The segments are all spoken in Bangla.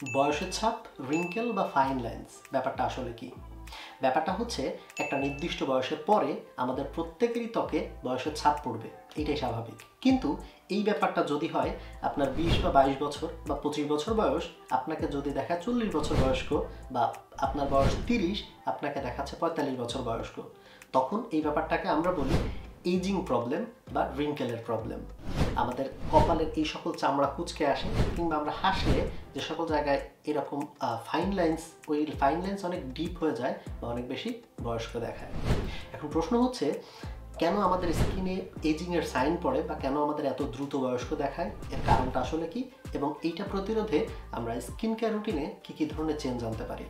বয়সের ছাপ, রিঙ্কেল বা ফাইন লাইন্স ব্যাপারটা আসলে কি? ব্যাপারটা হচ্ছে একটা নির্দিষ্ট বয়সের পরে আমাদের প্রত্যেকেরই ত্বকে বয়সের ছাপ পড়বে, এটাই স্বাভাবিক। কিন্তু এই ব্যাপারটা যদি হয় আপনার 20 বা 22 বছর বা 25 বছর বয়স, আপনাকে যদি দেখায় 40 বছর বয়স্ক, বা আপনার বয়স 30, আপনাকে দেখাচ্ছে 45 বছর বয়স্ক, তখন এই ব্যাপারটাকে আমরা বলি এজিং প্রবলেম বা রিঙ্কেলের প্রবলেম। আমাদের কপালের এই সকল চামড়া কুঁচকে আসে, কিংবা আমরা হাসলে যে সকল জায়গায় এরকম ফাইন লাইন্স, ওই ফাইন লাইন্স অনেক ডিপ হয়ে যায় বা অনেক বেশি বয়স্ক দেখায়। এখন প্রশ্ন হচ্ছে, কেন আমাদের স্কিনে এজিংয়ের সাইন পড়ে বা কেন আমাদের এত দ্রুত বয়স্ক দেখায়? এর কারণটা আসলে কি, এবং এইটা প্রতিরোধে আমরা স্কিন কেয়ার রুটিনে কী কী ধরনের চেঞ্জ আনতে পারি?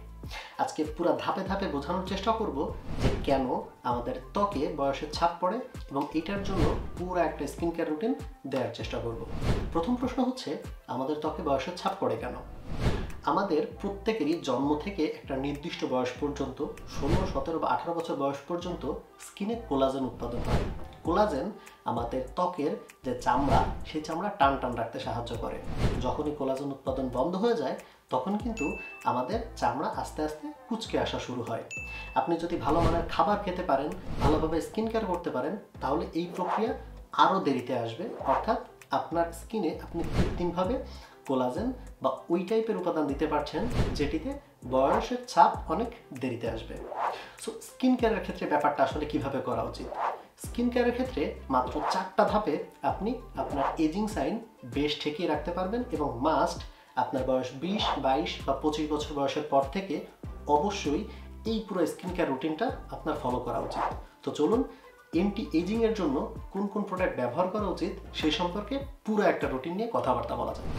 আজকে পুরো ধাপে ধাপে বোঝানোর চেষ্টা করব যে কেন আমাদের ত্বকে বয়সের ছাপ পড়ে, এবং এটার জন্য পুরো একটা স্কিন কেয়ার রুটিন দেওয়ার চেষ্টা করব। প্রথম প্রশ্ন হচ্ছে, আমাদের ত্বকে বয়সের ছাপ পড়ে কেন? আমাদের প্রত্যেকেরই জন্ম থেকে একটা নির্দিষ্ট বয়স পর্যন্ত, 16, 17 বা 18 বছর বয়স পর্যন্ত স্কিনে কোলাজেন উৎপাদন হয়। কোলাজেন আমাদের ত্বকের যে চামড়া, সেই চামড়া টান টান রাখতে সাহায্য করে। যখনই কোলাজেন উৎপাদন বন্ধ হয়ে যায়, তখন কিন্তু আমাদের চামড়া আস্তে আস্তে কুঁচকে আসা শুরু হয়। আপনি যদি ভালো মানের খাবার খেতে পারেন, ভালোভাবে স্কিন কেয়ার করতে পারেন, তাহলে এই প্রক্রিয়া আরও দেরিতে আসবে। অর্থাৎ আপনার স্কিনে আপনি কৃত্রিমভাবে কোলাজেন বা ওই টাইপের উপাদান দিতে পারছেন, যেটিতে বয়সের ছাপ অনেক দেরিতে আসবে। সো স্কিন কেয়ারের ক্ষেত্রে ব্যাপারটা আসলে কিভাবে করা উচিত? স্কিন কেয়ারের ক্ষেত্রে মাত্র 4টা ধাপে আপনি আপনার এজিং সাইন বেশ ঠেকিয়ে রাখতে পারবেন, এবং মাস্ট আপনার বয়স 20, 22 বা 25 বছর বয়সের পর থেকে অবশ্যই এই পুরো স্কিন কেয়ার রুটিনটা আপনার ফলো করা উচিত। তো চলুন, এন্টি এজিংয়ের জন্য কোন কোন প্রোডাক্ট ব্যবহার করা উচিত সেই সম্পর্কে পুরো একটা রুটিন নিয়ে কথাবার্তা বলা যায়।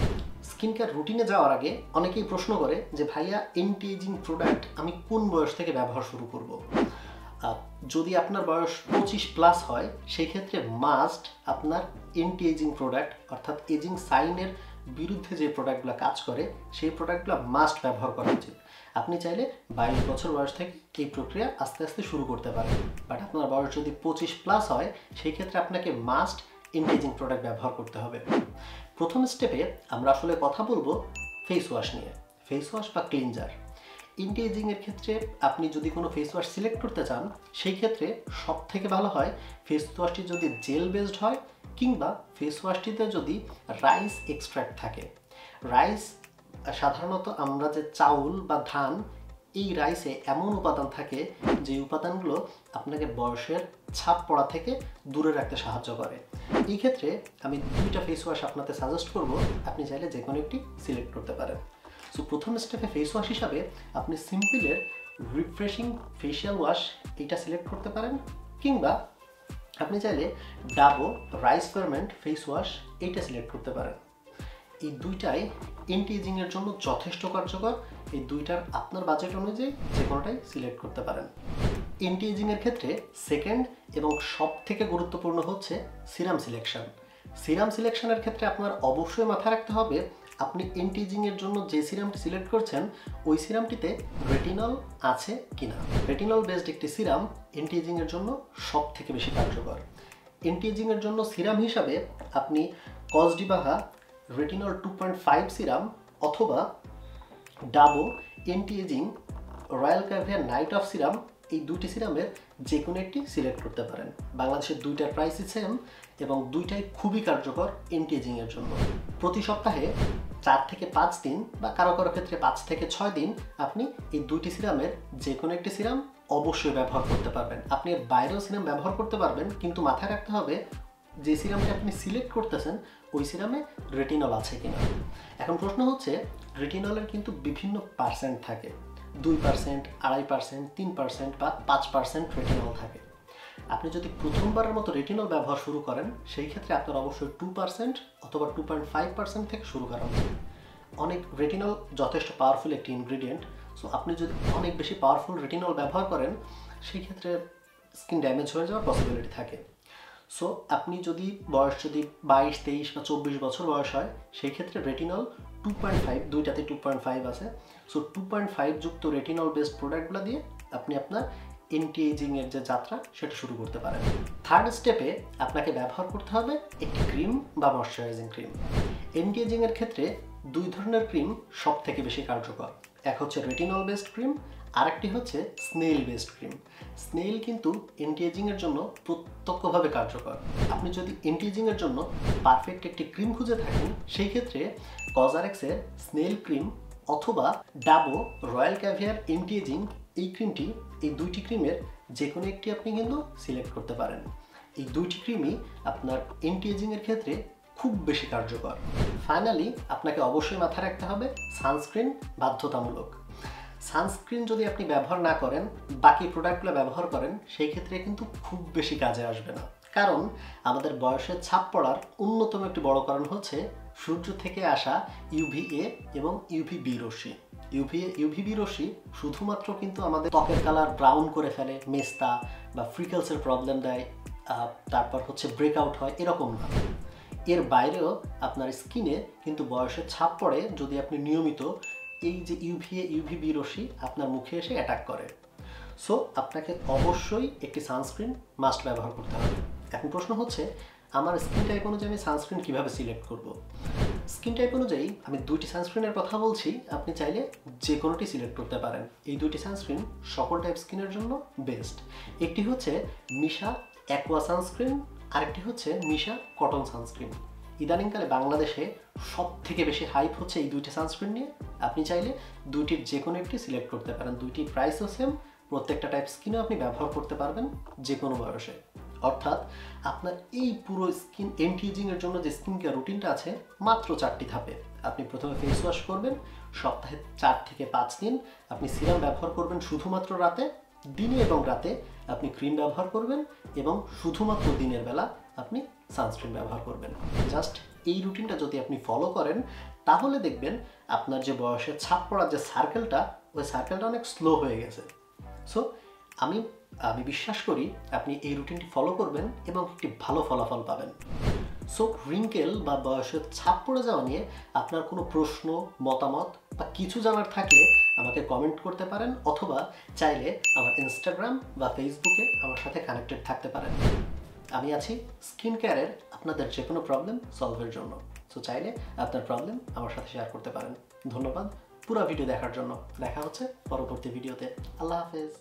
স্কিন কেয়ার রুটিনে যাওয়ার আগে অনেকেই প্রশ্ন করে যে ভাইয়া, এন্টি এজিং প্রোডাক্ট আমি কোন বয়স থেকে ব্যবহার শুরু করব? যদি আপনার বয়স 25+ হয়, সেই ক্ষেত্রে মাস্ট আপনার এন্টি এজিং প্রোডাক্ট, অর্থাৎ এজিং সাইনের বিরুদ্ধে যে প্রোডাক্টগুলো কাজ করে, সেই প্রোডাক্টগুলো মাস্ট ব্যবহার করা উচিত। আপনি চাইলে 22 বছর বয়স থেকে এই প্রক্রিয়া আস্তে আস্তে শুরু করতে পারেন, বাট আপনার বয়স যদি 25+ হয়, সেই ক্ষেত্রে আপনাকে মাস্ট এন্টি এজিং প্রোডাক্ট ব্যবহার করতে হবে। প্রথম স্টেপে আমরা আসলে কথা বলবো ফেস ওয়াশ নিয়ে, ফেস ওয়াশ বা ক্লিনজার। এন্টি এজিংয়ের ক্ষেত্রে আপনি যদি কোনো ফেস ওয়াশ সিলেক্ট করতে চান, সেই ক্ষেত্রে সব থেকে ভালো হয় ফেস ওয়াশটি যদি জেল বেসড হয়, কিংবা ফেস ওয়াশটিতে যদি রাইস এক্সট্র্যাক্ট থাকে। রাইস সাধারণত আমরা যে চাউল বা ধান, এই রাইসে এমন উপাদান থাকে যে উপাদানগুলো আপনাকে বয়সের ছাপ পড়া থেকে দূরে রাখতে সাহায্য করে। এই ক্ষেত্রে আমি 2টা ফেস ওয়াশ আপনাকে সাজেস্ট করব, আপনি চাইলে যে কোনো একটি সিলেক্ট করতে পারেন। সো প্রথম স্টেপে ফেস ওয়াশ হিসাবে আপনি সিম্পলের রিফ্রেশিং ফেশিয়াল ওয়াশ এইটা সিলেক্ট করতে পারেন, কিংবা আপনি চাইলে ডাবো রাইস ফার্মেন্ট ফেস ওয়াশ এইটা সিলেক্ট করতে পারেন। এই দুইটাই এন্টি এজিংয়ের জন্য যথেষ্ট কার্যকর। এই দুইটার আপনার বাজেট অনুযায়ী যে কোনোটাই সিলেক্ট করতে পারেন। এন্টি এজিংয়ের ক্ষেত্রে সেকেন্ড এবং সব থেকে গুরুত্বপূর্ণ হচ্ছে সিরাম সিলেকশন। সিরাম সিলেকশনের ক্ষেত্রে আপনার অবশ্যই মাথায় রাখতে হবে, আপনি এন্টি এজিংয়ের জন্য যে সিরামটি সিলেক্ট করছেন, ওই সিরামটিতে রেটিনল আছে কিনা। রেটিনল বেসড একটি সিরাম এন্টি এজিংয়ের জন্য সব থেকে বেশি কার্যকর। এন্টি এজিংয়ের জন্য সিরাম হিসাবে আপনি কসডিবাহা রেটিনল 2.5 সিরাম অথবা Dabo anti ageing royal caviar night of serum, এই দুইটি সিরামের যে কোনো একটি সিলেক্ট করতে পারেন। বাংলাদেশের দুইটার প্রাইসই সেম, এবং দুইটাই খুবই কার্যকর এন্টি এজিংয়ের জন্য। প্রতি সপ্তাহে 4 থেকে 5 দিন বা কারো কারো ক্ষেত্রে 5 থেকে 6 দিন আপনি এই দুইটি সিরামের যে কোনো একটি সিরাম অবশ্যই ব্যবহার করতে পারবেন। আপনি এর বাইরেও সিরাম ব্যবহার করতে পারবেন, কিন্তু মাথায় রাখতে হবে যে সিরামটি আপনি সিলেক্ট করতেছেন, ওই সিরামে রেটিনল আছে কিনা। এখন প্রশ্ন হচ্ছে, রেটিনলের কিন্তু বিভিন্ন পার্সেন্ট থাকে, 2%, 2.5%, 3% বা 5% রেটিনল থাকে। আপনি যদি প্রথমবারের মতো রেটিনল ব্যবহার শুরু করেন, সেই ক্ষেত্রে আপনার অবশ্যই 2% অথবা 2.5% থেকে শুরু করা উচিত। অনেক রেটিনল যথেষ্ট পাওয়ারফুল একটি ইনগ্রিডিয়েন্ট। সো আপনি যদি অনেক বেশি পাওয়ারফুল রেটিনল ব্যবহার করেন, সেই ক্ষেত্রে স্কিন ড্যামেজ হয়ে যাওয়ার পসিবিলিটি থাকে। সো আপনি যদি বয়স 22, 23 বা 24 বছর বয়স হয়, সেই ক্ষেত্রে রেটিনল 2.5, দুইটাতে 2.5 আছে। সো 2.5 যুক্ত রেটিনল বেসড প্রোডাক্টগুলো দিয়ে আপনি আপনার এন্টি এজিংয়ের যে যাত্রা সেটা শুরু করতে পারেন। থার্ড স্টেপে আপনাকে ব্যবহার করতে হবে একটি ক্রিম বা ময়শ্চারাইজিং ক্রিম। এন্টি এজিংয়ের ক্ষেত্রে দুই ধরনের ক্রিম সবথেকে বেশি কার্যকর। এক হচ্ছে রেটিনল বেসড ক্রিম, আরেকটি হচ্ছে স্নেইল বেসড ক্রিম। স্নেইল কিন্তু অ্যান্টি এজিংয়ের জন্য প্রত্যক্ষভাবে কার্যকর। আপনি যদি অ্যান্টি এজিংয়ের জন্য পারফেক্ট একটি ক্রিম খুঁজে থাকেন, সেই ক্ষেত্রে কজারেক্সের স্নেইল ক্রিম অথবা ডাবো রয়্যাল ক্যাভিয়ার অ্যান্টি এজিং এই ক্রিমটি, এই দুইটি ক্রিমের যে কোনো একটি আপনি কিন্তু সিলেক্ট করতে পারেন। এই দুইটি ক্রিমই আপনার অ্যান্টি এজিংয়ের ক্ষেত্রে খুব বেশি কার্যকর। ফাইনালি আপনাকে অবশ্যই মাথায় রাখতে হবে সানস্ক্রিন বাধ্যতামূলক। সানস্ক্রিন যদি আপনি ব্যবহার না করেন, বাকি প্রোডাক্টগুলো ব্যবহার করেন, সেই ক্ষেত্রে কিন্তু খুব বেশি কাজে আসবে না। কারণ আমাদের বয়সের ছাপ পড়ার অন্যতম একটি বড় কারণ হচ্ছে সূর্য থেকে আসা ইউভিএ এবং ইউভিবি রশ্মি। ইউভিবি রশ্মি শুধুমাত্র কিন্তু আমাদের ত্বকের কালার ব্রাউন করে ফেলে, মেস্তা বা ফ্রিকেলসের প্রবলেম দেয়, তারপর হচ্ছে ব্রেকআউট হয়, এরকম না। এর বাইরেও আপনার স্কিনে কিন্তু বয়সের ছাপ পড়ে যদি আপনি নিয়মিত এই যে ইউভিএ ইউভিবি রশ্মি আপনার মুখে এসে অ্যাটাক করে। সো আপনাকে অবশ্যই একটি সানস্ক্রিন মাস্ট ব্যবহার করতে হবে। এখন প্রশ্ন হচ্ছে, আমার স্কিন টাইপ অনুযায়ী আমি সানস্ক্রিন কীভাবে সিলেক্ট করব? স্কিন টাইপ অনুযায়ী আমি দুইটি সানস্ক্রিনের কথা বলছি, আপনি চাইলে যে কোনোটি সিলেক্ট করতে পারেন। এই দুইটি সানস্ক্রিন সকল টাইপ স্কিনের জন্য বেস্ট। একটি হচ্ছে মিশা অ্যাকোয়া সানস্ক্রিন, আরেকটি হচ্ছে মিশা কটন সানস্ক্রিন। ইদানিংকালে বাংলাদেশে সব থেকে বেশি হাইপ হচ্ছে এই দুইটি সানস্ক্রিন নিয়ে। আপনি চাইলে দুইটির যে কোনো একটি সিলেক্ট করতে পারেন। দুইটির প্রাইসও সেম, প্রত্যেকটা টাইপ স্কিনও আপনি ব্যবহার করতে পারবেন যে কোনো বয়সে। অর্থাৎ আপনার এই পুরো স্কিন অ্যান্টি এজিংয়ের জন্য যে স্কিন কেয়ার রুটিনটা আছে মাত্র 4টি ধাপে। আপনি প্রথমে ফেস ওয়াশ করবেন, সপ্তাহে 4 থেকে 5 দিন আপনি সিরাম ব্যবহার করবেন শুধুমাত্র রাতে, দিনে এবং রাতে আপনি ক্রিম ব্যবহার করবেন, এবং শুধুমাত্র দিনের বেলা আপনি সানস্ক্রিন ব্যবহার করবেন। জাস্ট এই রুটিনটা যদি আপনি ফলো করেন, তাহলে দেখবেন আপনার যে বয়সের ছাপ পড়ার যে সার্কেলটা, ওই সার্কেলটা অনেক স্লো হয়ে গেছে। সো আমি বিশ্বাস করি আপনি এই রুটিনটি ফলো করবেন এবং একটি ভালো ফলাফল পাবেন। সো রিঙ্কেল বা বয়সের ছাপ পড়ে যাওয়া নিয়ে আপনার কোনো প্রশ্ন, মতামত বা কিছু জানার থাকলে আমাকে কমেন্ট করতে পারেন, অথবা চাইলে আমার ইনস্টাগ্রাম বা ফেসবুকে আমার সাথে কানেক্টেড থাকতে পারেন। আমি আছি স্কিন কেয়ারের আপনাদের যে কোনো প্রবলেম সলভের জন্য। সো চাইলে আপনার প্রবলেম আমার সাথে শেয়ার করতে পারেন। ধন্যবাদ পুরো ভিডিও দেখার জন্য। দেখা হচ্ছে পরবর্তী ভিডিওতে। আল্লাহ হাফেজ।